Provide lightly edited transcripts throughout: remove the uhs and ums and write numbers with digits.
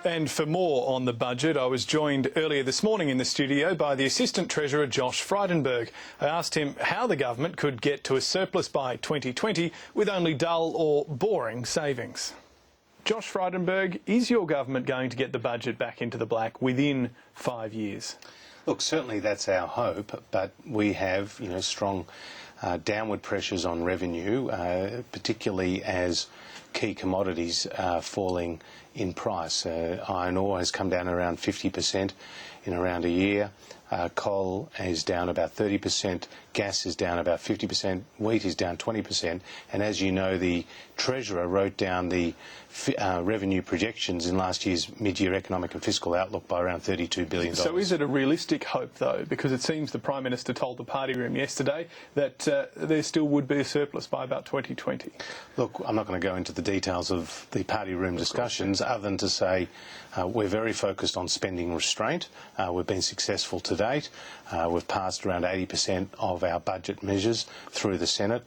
And for more on the budget, I was joined earlier this morning in the studio by the Assistant Treasurer Josh Frydenberg. I asked him how the government could get to a surplus by 2020 with only dull or boring savings. Josh Frydenberg, is your government going to get the budget back into the black within 5 years? Look, certainly that's our hope, but we have, strong downward pressures on revenue, particularly as key commodities are falling in price. Iron ore has come down around 50% in around a year. Coal is down about 30%, gas is down about 50%, wheat is down 20%, and as you know, the Treasurer wrote down the revenue projections in last year's mid-year economic and fiscal outlook by around $32 billion. So is it a realistic hope, though? Because it seems the Prime Minister told the party room yesterday that there still would be a surplus by about 2020. Look, I'm not going to go into the details of the party room discussions other than to say we're very focused on spending restraint. We've been successful to date. We've passed around 80% of our budget measures through the Senate.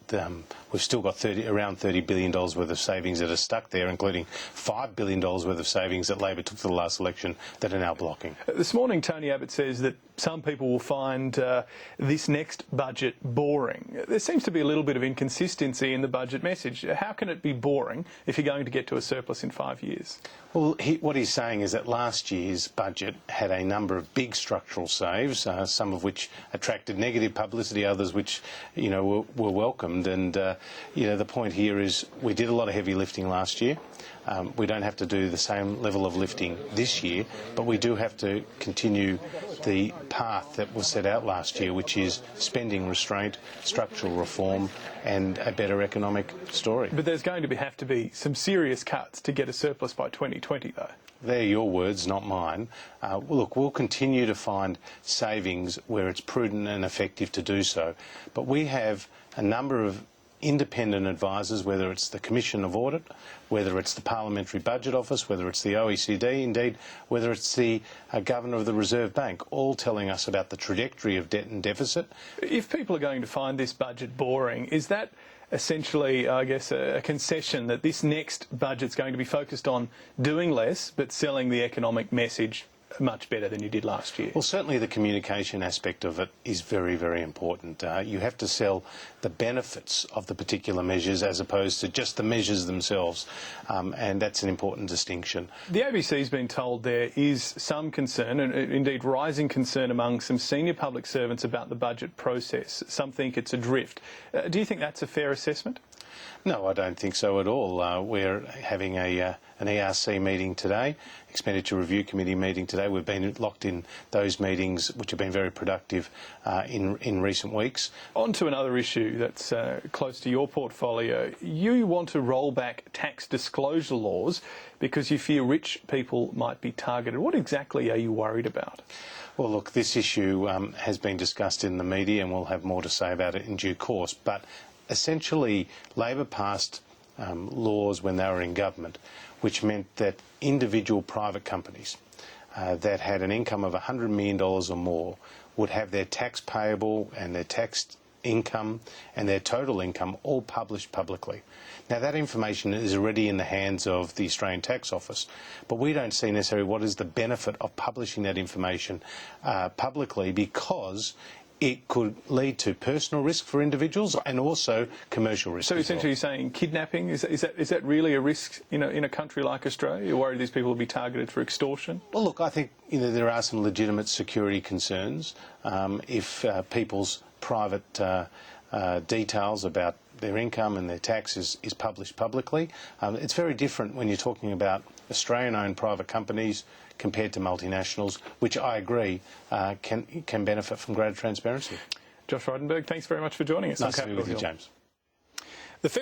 We've still got around $30 billion worth of savings that are stuck there, including $5 billion worth of savings that Labor took to the last election that are now blocking. This morning, Tony Abbott says that some people will find this next budget boring. There seems to be a little bit of inconsistency in the budget message. How can it be boring if you're going to get to a surplus in 5 years? Well, what he's saying is that last year's budget had a number of big structural saves, some of which attracted negative publicity, others which, were welcomed. And, the point here is we did a lot of heavy lifting last year. We don't have to do the same level of lifting this year, but we do have to continue the path that was set out last year, which is spending restraint, structural reform and a better economic story. But there's going to have to be some serious cuts to get a surplus by 2020, though. They're your words, not mine. Look, we'll continue to find savings where it's prudent and effective to do so, but we have a number of independent advisors, whether it's the Commission of Audit, whether it's the Parliamentary Budget Office, whether it's the OECD, indeed, whether it's the Governor of the Reserve Bank, all telling us about the trajectory of debt and deficit. If people are going to find this budget boring, is that essentially, I guess, a concession that this next budget's going to be focused on doing less but selling the economic message much better than you did last year? Well, certainly the communication aspect of it is very, very important. You have to sell the benefits of the particular measures as opposed to just the measures themselves, and that's an important distinction. The ABC's been told there is some concern, and indeed rising concern among some senior public servants about the budget process. Some think it's a drift. Do you think that's a fair assessment? No, I don't think so at all. We're having an ERC meeting today, Expenditure Review Committee meeting today. We've been locked in those meetings, which have been very productive in recent weeks. On to another issue that's close to your portfolio. You want to roll back tax disclosure laws because you fear rich people might be targeted. What exactly are you worried about? Well, look, this issue has been discussed in the media and we'll have more to say about it in due course. But essentially, Labor passed laws when they were in government, which meant that individual private companies that had an income of $100 million or more would have their tax payable and their tax income and their total income all published publicly. Now, that information is already in the hands of the Australian Tax Office, but we don't see necessarily what is the benefit of publishing that information publicly, because it could lead to personal risk for individuals and also commercial risk. So essentially you're saying kidnapping, is that really a risk in a country like Australia? You're worried these people will be targeted for extortion? Well, look, I think there are some legitimate security concerns. If people's private details about their income and their taxes is published publicly. It's very different when you're talking about Australian-owned private companies compared to multinationals, which I agree can benefit from greater transparency. Josh Frydenberg, thanks very much for joining us. Nice to be with you, James.